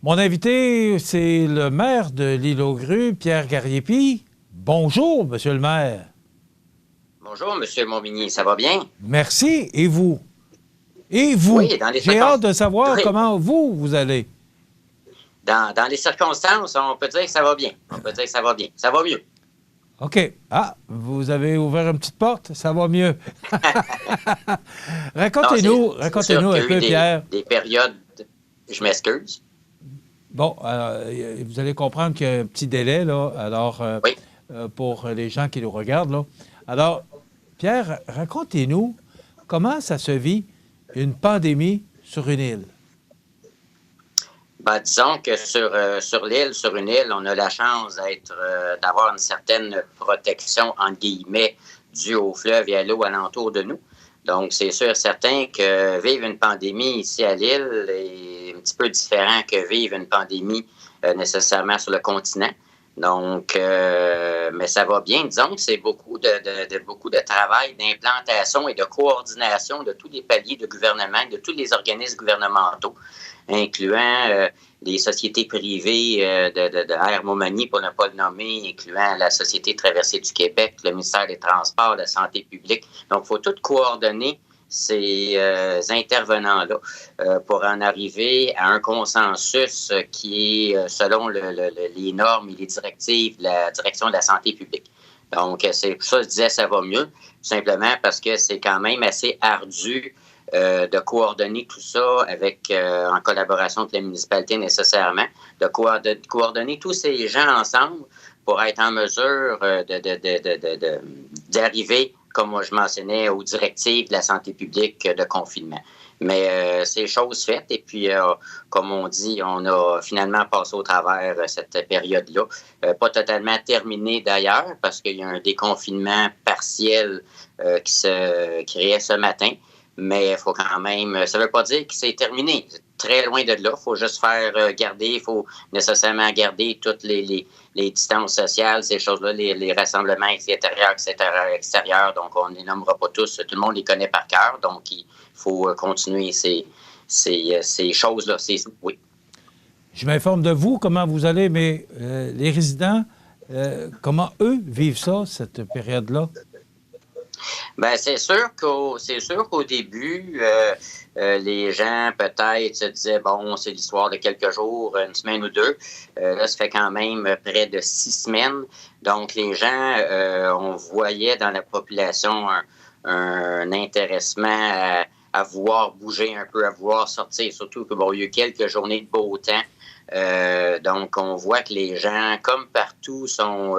Mon invité, c'est le maire de l'Île-aux-Grues, Pierre Garriépi. Bonjour, monsieur le maire. Bonjour, monsieur Montmigny, ça va bien? Merci. Et vous? Et vous? Oui, dans les J'ai hâte circonstances. de savoir Oui, comment vous allez. dans les circonstances, on peut dire que ça va bien. On peut dire que ça va bien. Ça va mieux. OK. Ah, vous avez ouvert une petite porte, ça va mieux. Non, c'est sûr racontez-nous qu'il un y a eu peu, Pierre. des périodes. Je m'excuse. Bon, vous allez comprendre qu'il y a un petit délai, là. Alors, Oui. pour les gens qui nous regardent, là. Alors, Pierre, racontez-nous comment ça se vit une pandémie sur une île. Ben, disons que sur l'île, sur une île, on a la chance d'avoir une certaine protection, entre guillemets, due au fleuve et à l'eau alentour de nous. Donc, c'est sûr et certain que vivre une pandémie ici à l'île est un petit peu différent que vivre une pandémie nécessairement sur le continent. Donc, mais ça va bien. Disons que c'est beaucoup de travail, d'implantation et de coordination de tous les paliers de gouvernement, de tous les organismes gouvernementaux, incluant les sociétés privées de Air Montmagny, pour ne pas le nommer, incluant la Société Traversée du Québec, le ministère des Transports, la Santé publique. Donc, il faut tout coordonner ces intervenants-là pour en arriver à un consensus qui est selon les normes et les directives de la direction de la santé publique. Donc, c'est pour ça que je disais ça va mieux, simplement parce que c'est quand même assez ardu de coordonner tout ça avec en collaboration avec la municipalité nécessairement, de coordonner tous ces gens ensemble pour être en mesure d'arriver, comme moi je mentionnais, aux directives de la santé publique de confinement. Mais c'est chose faite et puis, comme on dit, on a finalement passé au travers cette période-là. Pas totalement terminée d'ailleurs parce qu'il y a un déconfinement partiel qui se créait ce matin. Mais il faut quand même, ça ne veut pas dire que c'est terminé. C'est très loin de là. Il faut juste faire garder, il faut nécessairement garder toutes les distances sociales, ces choses-là, les rassemblements extérieurs. Donc, on ne les nommera pas tous. Tout le monde les connaît par cœur. Donc, il faut continuer ces choses-là. Oui. Je m'informe de vous, comment vous allez, mais les résidents, comment eux vivent ça, cette période-là? Ben c'est sûr qu'au début, les gens peut-être se disaient bon, c'est l'histoire de quelques jours, une semaine ou deux. Là, ça fait quand même près de 6 semaines. Donc, les gens, on voyait dans la population un intéressement à vouloir bouger un peu, à vouloir sortir. Surtout que bon, il y a eu quelques journées de beau temps. Donc, on voit que les gens, comme partout, sont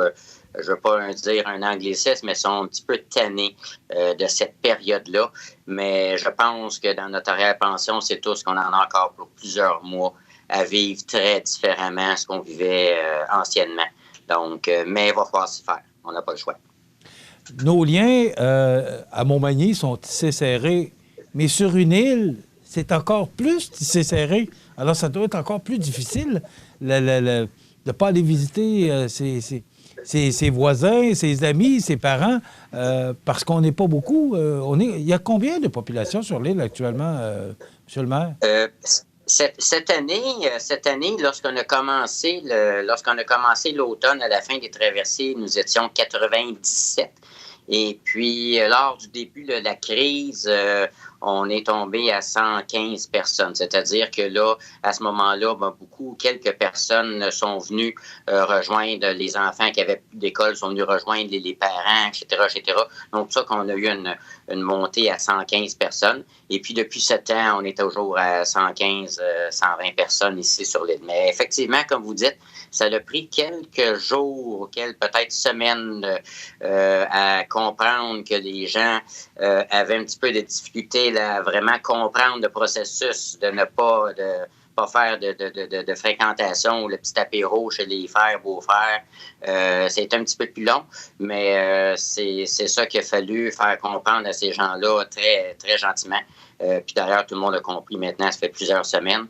je ne veux pas dire un anglicisme, mais sont un petit peu tannés de cette période-là. Mais je pense que dans notre arrière-pension, c'est tous qu'on en a encore pour plusieurs mois à vivre très différemment ce qu'on vivait anciennement. Donc, mais il va falloir s'y faire. On n'a pas le choix. Nos liens à Montmagny sont tissés serrés, mais sur une île, c'est encore plus tissé serré. Alors, ça doit être encore plus difficile de ne pas aller visiter ses voisins, ses amis, ses parents, parce qu'on n'est pas beaucoup. Il y a combien de population sur l'île actuellement, monsieur le maire? Cette année, lorsqu'on a commencé l'automne à la fin des traversées, nous étions 97. Et puis, lors du début de la crise, on est tombé à 115 personnes. C'est-à-dire que là, à ce moment-là, quelques personnes sont venues rejoindre les enfants qui avaient plus d'école, sont venus rejoindre les parents, etc., etc. Donc, c'est ça qu'on a eu une montée à 115 personnes. Et puis, depuis 7 ans, on est toujours à 115, 120 personnes ici sur l'île. Mais effectivement, comme vous dites, ça a pris quelques jours, peut-être semaines à comprendre que les gens avaient un petit peu de difficulté à vraiment comprendre le processus de ne pas faire de fréquentation, le petit apéro chez les frères, beaux-frères. C'est un petit peu plus long, mais c'est ça qu'il a fallu faire comprendre à ces gens-là très, très gentiment. Puis d'ailleurs, tout le monde a compris maintenant, ça fait plusieurs semaines,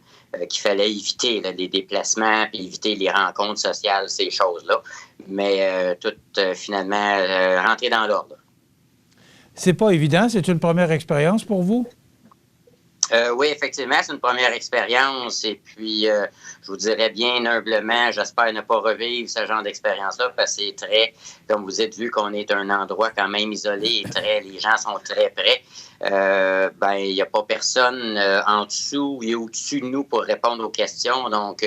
qu'il fallait éviter les déplacements, puis éviter les rencontres sociales, ces choses-là. Mais tout, finalement, rentrer dans l'ordre. C'est pas évident. C'est une première expérience pour vous? Oui, effectivement, c'est une première expérience. Et puis, je vous dirais bien humblement, j'espère ne pas revivre ce genre d'expérience-là parce que c'est très, comme vous êtes vu, qu'on est un endroit quand même isolé et très, les gens sont très près. Il n'y a pas personne en dessous et au-dessus de nous pour répondre aux questions. Donc,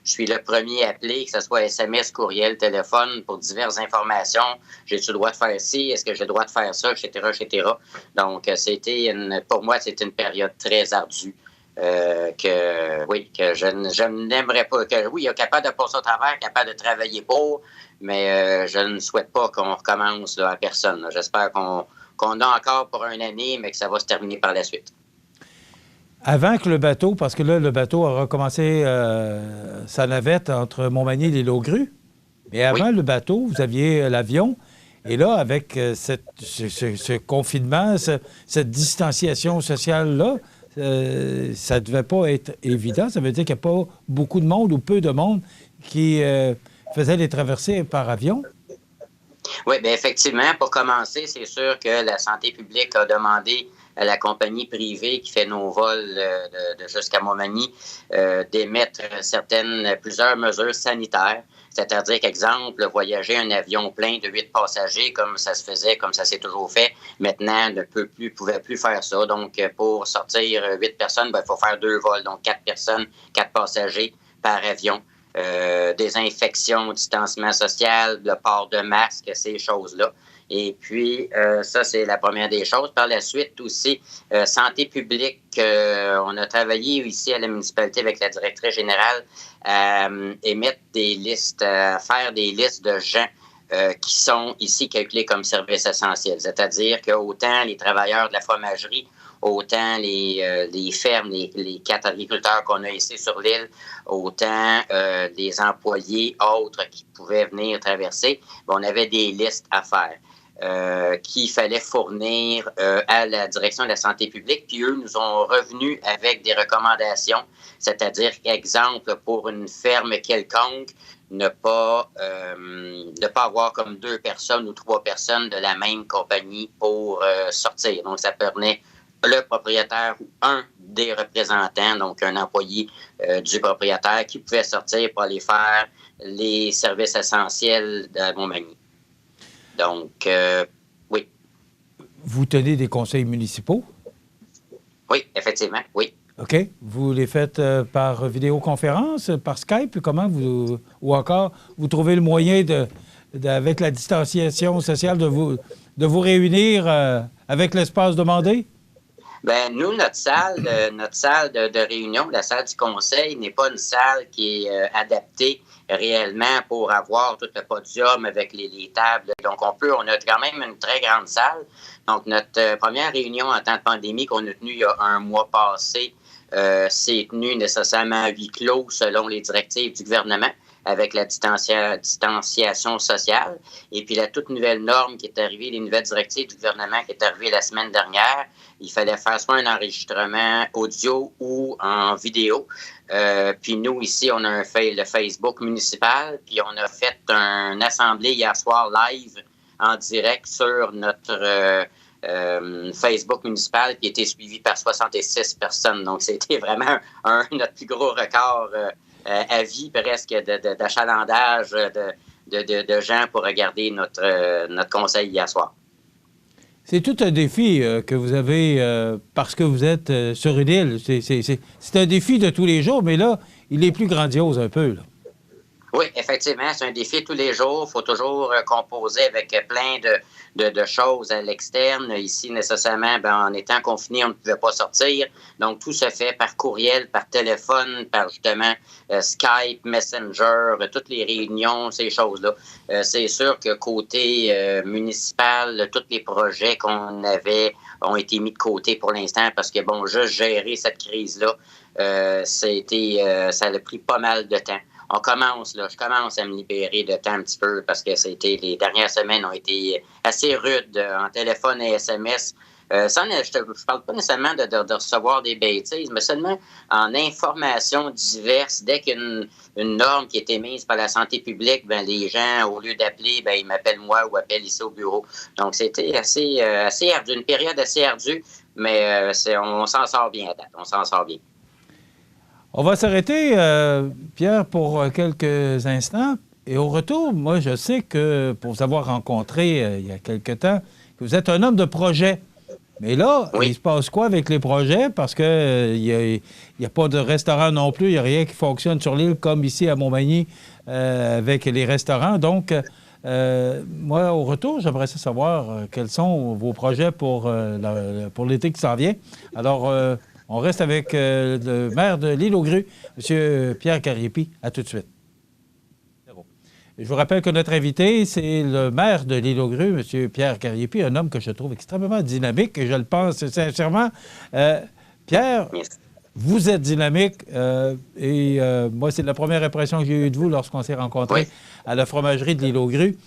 je suis le premier appelé, que ce soit SMS, courriel, téléphone, pour diverses informations. J'ai-tu le droit de faire ci? Est-ce que j'ai le droit de faire ça? Etc., etc. Donc, pour moi, c'était une période très ardue. Que je n'aimerais pas. Oui, il est capable de passer au travers, capable de travailler pour, mais je ne souhaite pas qu'on recommence là, à personne. Là. J'espère qu'on a encore pour une année, mais que ça va se terminer par la suite. Avant que le bateau, parce que là, le bateau a recommencé sa navette entre Montmagny et les Laugrue, mais avant le bateau, vous aviez l'avion. Et là, avec ce confinement, cette distanciation sociale-là, ça ne devait pas être évident. Ça veut dire qu'il n'y a pas beaucoup de monde ou peu de monde qui faisait les traversées par avion. Oui, bien effectivement, pour commencer, c'est sûr que la santé publique a demandé à la compagnie privée qui fait nos vols jusqu'à Montmagny d'émettre plusieurs mesures sanitaires. C'est-à-dire qu'exemple, voyager un avion plein de 8 passagers, comme ça se faisait, comme ça s'est toujours fait, maintenant ne pouvait plus faire ça. Donc, pour sortir 8 personnes, il faut faire 2 vols, donc 4 personnes, 4 passagers par avion. Désinfection, distanciement social, le port de masque, ces choses-là. Et puis, ça, c'est la première des choses. Par la suite aussi, santé publique, on a travaillé ici à la municipalité avec la directrice générale à émettre des listes, à faire des listes de gens qui sont ici calculés comme services essentiels. C'est-à-dire qu'autant les travailleurs de la fromagerie, autant les fermes, les 4 agriculteurs qu'on a ici sur l'île, autant les employés autres qui pouvaient venir traverser, on avait des listes à faire. Qu'il fallait fournir à la direction de la santé publique. Puis eux nous ont revenu avec des recommandations, c'est-à-dire, exemple, pour une ferme quelconque, ne pas avoir comme 2 personnes ou 3 personnes de la même compagnie pour sortir. Donc, ça permet le propriétaire ou un des représentants, donc un employé du propriétaire, qui pouvait sortir pour aller faire les services essentiels de Montmagny. Donc, oui. Vous tenez des conseils municipaux? Oui, effectivement, oui. OK. Vous les faites par vidéoconférence, par Skype? Ou encore, vous trouvez le moyen, avec la distanciation sociale, de vous réunir avec l'espace demandé? Bien, nous, notre salle de réunion, la salle du conseil, n'est pas une salle qui est adaptée réellement pour avoir tout le podium avec les tables. Donc, on a quand même une très grande salle. Donc, notre première réunion en temps de pandémie qu'on a tenue il y a un mois passé, s'est tenue nécessairement à huis clos selon les directives du gouvernement, avec la distanciation sociale. Et puis la toute nouvelle norme qui est arrivée, les nouvelles directives du gouvernement qui est arrivée la semaine dernière, il fallait faire soit un enregistrement audio ou en vidéo. Puis nous, ici, on a le Facebook municipal, puis on a fait une assemblée hier soir live en direct sur notre Facebook municipal qui a été suivi par 66 personnes. Donc, c'était vraiment notre plus gros record à vie presque d'achalandage de gens pour regarder notre conseil hier soir. C'est tout un défi que vous avez parce que vous êtes sur une île. C'est un défi de tous les jours, mais là, il est plus grandiose un peu, là. Oui, effectivement, c'est un défi tous les jours. Il faut toujours composer avec plein de choses à l'externe. Ici, nécessairement, en étant confiné, on ne pouvait pas sortir. Donc, tout se fait par courriel, par téléphone, par justement Skype, Messenger, toutes les réunions, ces choses-là. C'est sûr que côté municipal, tous les projets qu'on avait ont été mis de côté pour l'instant parce que, juste gérer cette crise-là, ça a pris pas mal de temps. Je commence à me libérer de temps un petit peu parce que les dernières semaines ont été assez rudes en téléphone et SMS. Je ne parle pas nécessairement de recevoir des bêtises, mais seulement en informations diverses. Dès qu'il y a une norme qui est émise par la santé publique, ben les gens, au lieu d'appeler, ben ils m'appellent moi ou appellent ici au bureau. Donc, c'était assez ardu, une période assez ardue, mais on s'en sort bien à date. On s'en sort bien. On va s'arrêter, Pierre, pour quelques instants. Et au retour, moi, je sais que pour vous avoir rencontré il y a quelque temps, que vous êtes un homme de projet. Mais là, oui. Il se passe quoi avec les projets? Parce qu'il n'y a pas de restaurant non plus. Il n'y a rien qui fonctionne sur l'île comme ici à Montmagny avec les restaurants. Donc, moi, au retour, j'aimerais savoir quels sont vos projets pour l'été qui s'en vient. Alors, on reste avec le maire de l'Île-aux-Grues, M. Pierre Cariepi. À tout de suite. Je vous rappelle que notre invité, c'est le maire de l'Île-aux-Grues, M. Pierre Cariepi, un homme que je trouve extrêmement dynamique et je le pense sincèrement. Pierre, vous êtes dynamique et moi, c'est la première impression que j'ai eue de vous lorsqu'on s'est rencontrés à la fromagerie de l'Île-aux-Grues.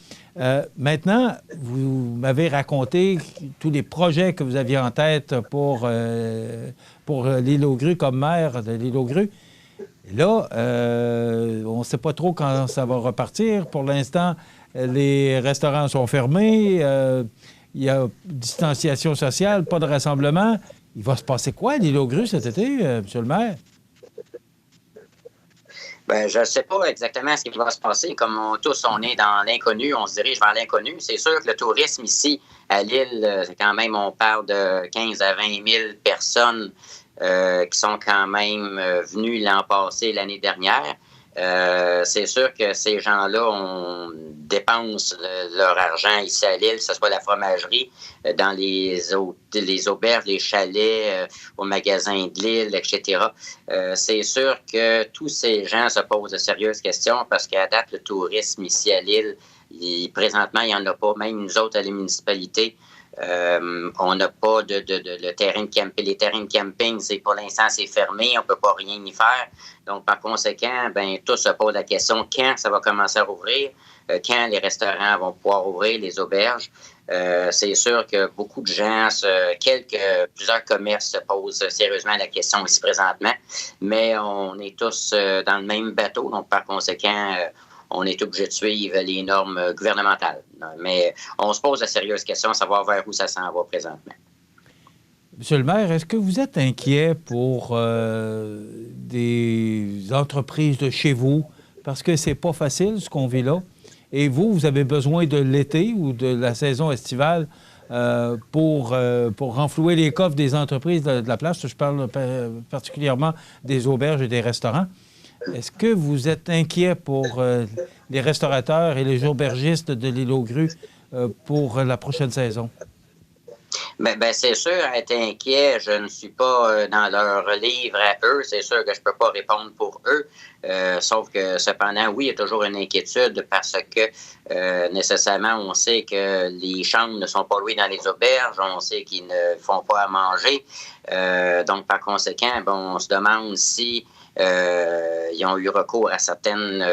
Maintenant, vous m'avez raconté tous les projets que vous aviez en tête pour l'Île-aux-Grues comme maire de l'Île-aux-Grues. Et là, on ne sait pas trop quand ça va repartir. Pour l'instant, les restaurants sont fermés. Il y a distanciation sociale, pas de rassemblement. Il va se passer quoi à l'Île-aux-Grues cet été, monsieur le maire? Bien, je ne sais pas exactement ce qui va se passer. Comme tous, on est dans l'inconnu, on se dirige vers l'inconnu. C'est sûr que le tourisme ici, à l'île, c'est quand même, on parle de 15 à 20 000 personnes qui sont quand même venus l'an passé, l'année dernière. C'est sûr que ces gens-là dépensent leur argent ici à l'île, que ce soit la fromagerie, dans les auberges, les chalets, au magasin de l'île, etc. C'est sûr que tous ces gens se posent de sérieuses questions parce qu'à date, le tourisme ici à l'île, présentement, il n'y en a pas. Même nous autres, à la municipalité, on n'a pas le terrain de camping. Les terrains de camping, pour l'instant, c'est fermé. On ne peut pas rien y faire. Donc, par conséquent, tous se posent la question quand ça va commencer à rouvrir, quand les restaurants vont pouvoir ouvrir, les auberges. C'est sûr que beaucoup de gens, plusieurs commerces se posent sérieusement la question ici présentement, mais on est tous dans le même bateau. Donc, par conséquent, on est obligé de suivre les normes gouvernementales. Mais on se pose de sérieuses questions à savoir vers où ça s'en va présentement. Monsieur le maire, est-ce que vous êtes inquiet pour des entreprises de chez vous? Parce que c'est pas facile ce qu'on vit là. Et vous avez besoin de l'été ou de la saison estivale pour renflouer les coffres des entreprises de la place. Je parle particulièrement des auberges et des restaurants. Est-ce que vous êtes inquiet pour les restaurateurs et les aubergistes de l'Île-aux-Grues pour la prochaine saison? Bien, c'est sûr, être inquiet, je ne suis pas dans leur livre à eux. C'est sûr que je ne peux pas répondre pour eux. Sauf que, cependant, oui, il y a toujours une inquiétude parce que, nécessairement, on sait que les chambres ne sont pas louées dans les auberges. On sait qu'ils ne font pas à manger. Donc, par conséquent, on se demande si ils ont eu recours à certaines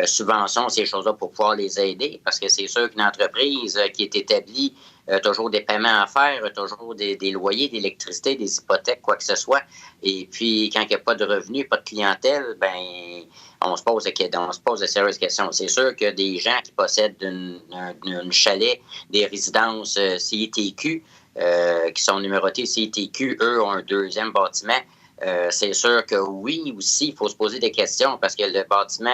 subventions, ces choses-là, pour pouvoir les aider. Parce que c'est sûr qu'une entreprise qui est établie toujours des paiements à faire, toujours des loyers, d'électricité, des hypothèques, quoi que ce soit. Et puis, quand il n'y a pas de revenus, pas de clientèle, on se pose de sérieuses questions. C'est sûr que des gens qui possèdent une chalet, des résidences CITQ, qui sont numérotées CITQ, eux ont un deuxième bâtiment. C'est sûr que oui, aussi, il faut se poser des questions parce que le bâtiment,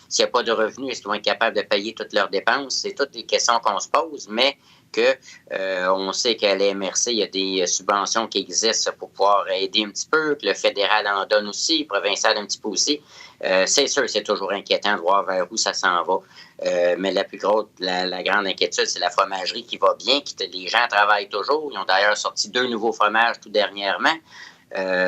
s'il n'y a pas de revenus, est-ce qu'ils vont être capables de payer toutes leurs dépenses? C'est toutes des questions qu'on se pose, mais on sait qu'à la MRC, il y a des subventions qui existent pour pouvoir aider un petit peu, que le fédéral en donne aussi, le provincial un petit peu aussi. C'est sûr, c'est toujours inquiétant de voir vers où ça s'en va. Mais la grande inquiétude, c'est la fromagerie qui va bien, les gens travaillent toujours. Ils ont d'ailleurs sorti 2 nouveaux fromages tout dernièrement.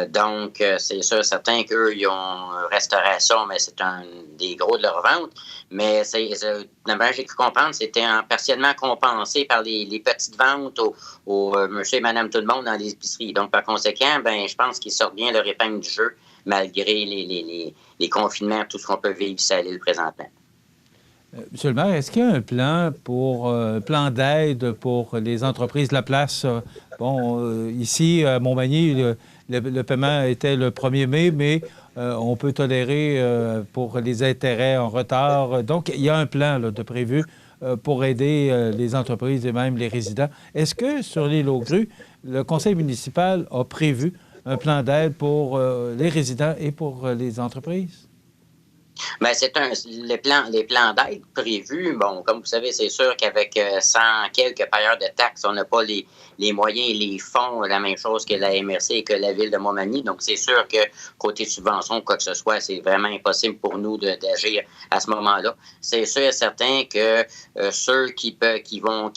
Donc, c'est sûr, certain qu'eux, ils ont restauration, mais c'est un des gros de leur vente. Mais j'ai cru comprendre, c'était partiellement compensé par les petites ventes au monsieur et madame tout le monde dans les épiceries. Donc, par conséquent, je pense qu'ils sortent bien leur épingle du jeu, malgré les confinements, tout ce qu'on peut vivre ici à l'île présentement. Monsieur le maire, est-ce qu'il y a un plan d'aide pour les entreprises de la place? Ici, à Montmagny, le paiement était le 1er mai, mais on peut tolérer pour les intérêts en retard. Donc, il y a un plan là, de prévu pour aider les entreprises et même les résidents. Est-ce que sur l'île aux Grues, le conseil municipal a prévu un plan d'aide pour les résidents et pour les entreprises? Bien, les plans d'aide prévus. Bon, comme vous savez, c'est sûr qu'avec 100 quelques payeurs de taxes, on n'a pas les moyens et les fonds, la même chose que la MRC et que la Ville de Montmagny. Donc, c'est sûr que côté subvention, quoi que ce soit, c'est vraiment impossible pour nous d'agir à ce moment-là. C'est sûr et certain que ceux qui vont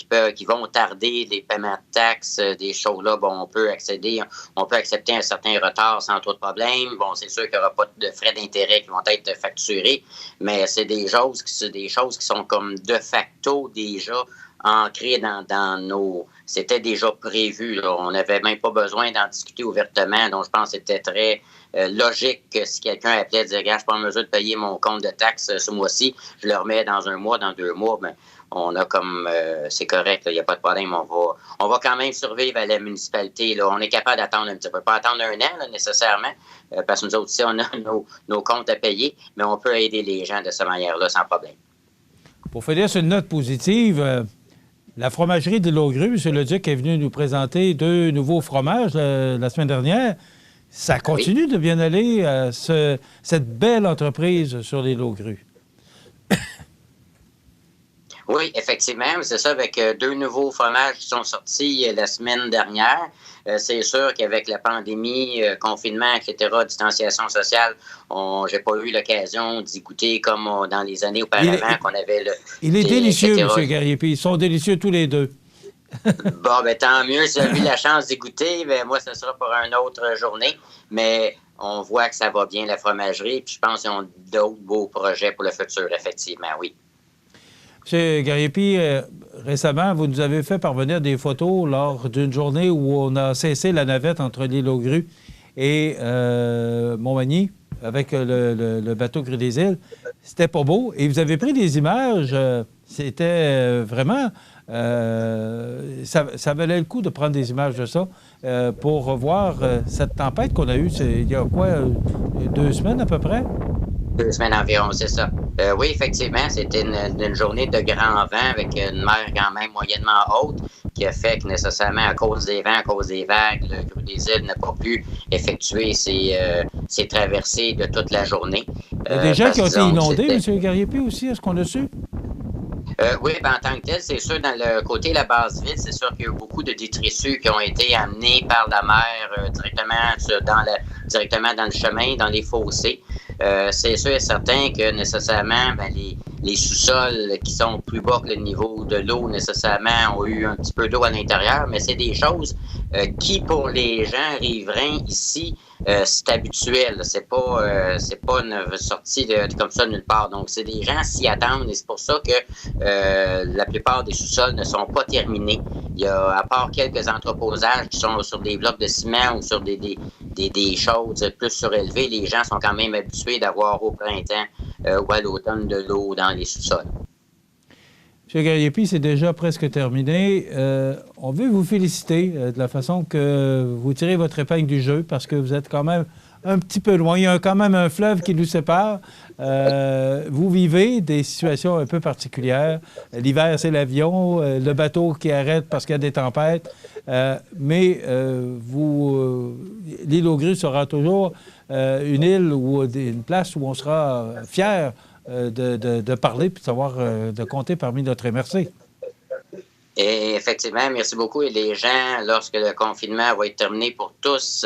tarder les paiements de taxes, des choses-là, bon, on peut accepter un certain retard sans trop de problème. Bon, c'est sûr qu'il n'y aura pas de frais d'intérêt qui vont être facturés, mais c'est des choses qui sont comme de facto déjà ancrées dans nos... C'était déjà prévu, là. On n'avait même pas besoin d'en discuter ouvertement, donc je pense que c'était très logique que si quelqu'un appelait et disait « Regarde, je suis pas en mesure de payer mon compte de taxes ce mois-ci, je le remets dans un mois, dans 2 mois », bien, on a comme... c'est correct, il n'y a pas de problème, on va quand même survivre à la municipalité, là. On est capable d'attendre un petit peu, pas attendre 1 an là, nécessairement, parce que nous autres aussi, on a nos comptes à payer, mais on peut aider les gens de cette manière-là sans problème. Pour finir sur une note positive, la fromagerie de l'île aux Grues, M. Leduc est venu nous présenter 2 nouveaux fromages la semaine dernière. Ça continue de bien aller, cette belle entreprise sur l'île aux Grues. Oui, effectivement, c'est ça, avec 2 nouveaux fromages qui sont sortis la semaine dernière. C'est sûr qu'avec la pandémie, confinement, etc., distanciation sociale, j'ai pas eu l'occasion d'y goûter comme dans les années auparavant qu'on avait le... Il est délicieux, M. Gariepi. Ils sont délicieux tous les 2. Bon, bien, tant mieux. Si j'ai eu la chance d'y goûter, bien, moi, ce sera pour une autre journée. Mais on voit que ça va bien, la fromagerie. Puis je pense qu'ils ont d'autres beaux projets pour le futur, effectivement, oui. M. Gariepi, récemment, vous nous avez fait parvenir des photos lors d'une journée où on a cessé la navette entre l'île aux Grues et Montmagny avec le bateau Grue des Îles. C'était pas beau. Et vous avez pris des images. C'était vraiment... ça valait le coup de prendre des images de ça pour revoir cette tempête qu'on a eue il y a quoi, 2 semaines à peu près? 2 semaines environ, c'est ça. Oui, effectivement, c'était une journée de grand vent avec une mer quand même moyennement haute qui a fait que nécessairement à cause des vents, à cause des vagues, le Grue des Îles n'a pas pu effectuer ses traversées de toute la journée. Il y a des gens qui ont été inondés, M. Gariepi, aussi, est-ce qu'on a su? Oui, ben, en tant que tel, c'est sûr, dans le côté de la Basse-Ville, c'est sûr qu'il y a eu beaucoup de détritus qui ont été amenés par la mer directement dans le chemin, dans les fossés. C'est sûr et certain que nécessairement, ben, les sous-sols qui sont plus bas que le niveau de l'eau, nécessairement, ont eu un petit peu d'eau à l'intérieur, mais c'est des choses qui, pour les gens riverains ici, c'est habituel. C'est pas une sortie comme ça nulle part. Donc, c'est des gens s'y attendent et c'est pour ça que la plupart des sous-sols ne sont pas terminés. Il y a, à part quelques entreposages qui sont sur des blocs de ciment ou sur des choses plus surélevées, les gens sont quand même habitués d'avoir au printemps ou à l'automne de l'eau dans les sous-sols. M. Gariepi, c'est déjà presque terminé. On veut vous féliciter de la façon que vous tirez votre épingle du jeu parce que vous êtes quand même un petit peu loin. Il y a quand même un fleuve qui nous sépare. Vous vivez des situations un peu particulières. L'hiver, c'est l'avion, le bateau qui arrête parce qu'il y a des tempêtes. Mais l'île aux Grues sera toujours une île ou une place où on sera fier de parler et de savoir de compter parmi notre MRC. Et effectivement, merci beaucoup. Et les gens, lorsque le confinement va être terminé pour tous,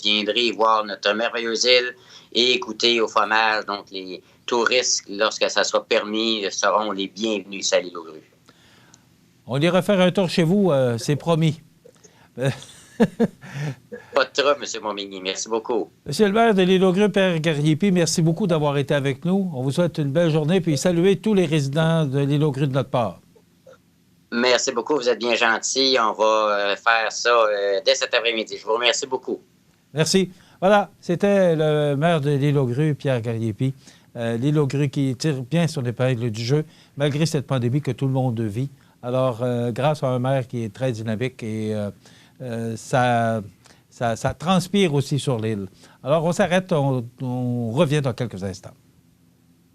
viendraient voir notre merveilleuse île et écouter au fromage. Donc, les touristes, lorsque ça sera permis, seront les bienvenus à l'île aux Grues. On ira faire un tour chez vous, c'est promis. Pas de trouble, M. Montmagny. Merci beaucoup. Monsieur le maire de l'île aux Grues, Pierre Gariepi, merci beaucoup d'avoir été avec nous. On vous souhaite une belle journée puis saluer tous les résidents de l'île aux Grues de notre part. Merci beaucoup. Vous êtes bien gentil. On va faire ça dès cet après-midi. Je vous remercie beaucoup. Merci. Voilà, c'était le maire de l'île aux Grues, Pierre Gariepi. L'île aux grues qui tire bien sur l'épingle du jeu, malgré cette pandémie que tout le monde vit. Alors, grâce à un maire qui est très dynamique et ça transpire aussi sur l'île. Alors, on s'arrête, on revient dans quelques instants.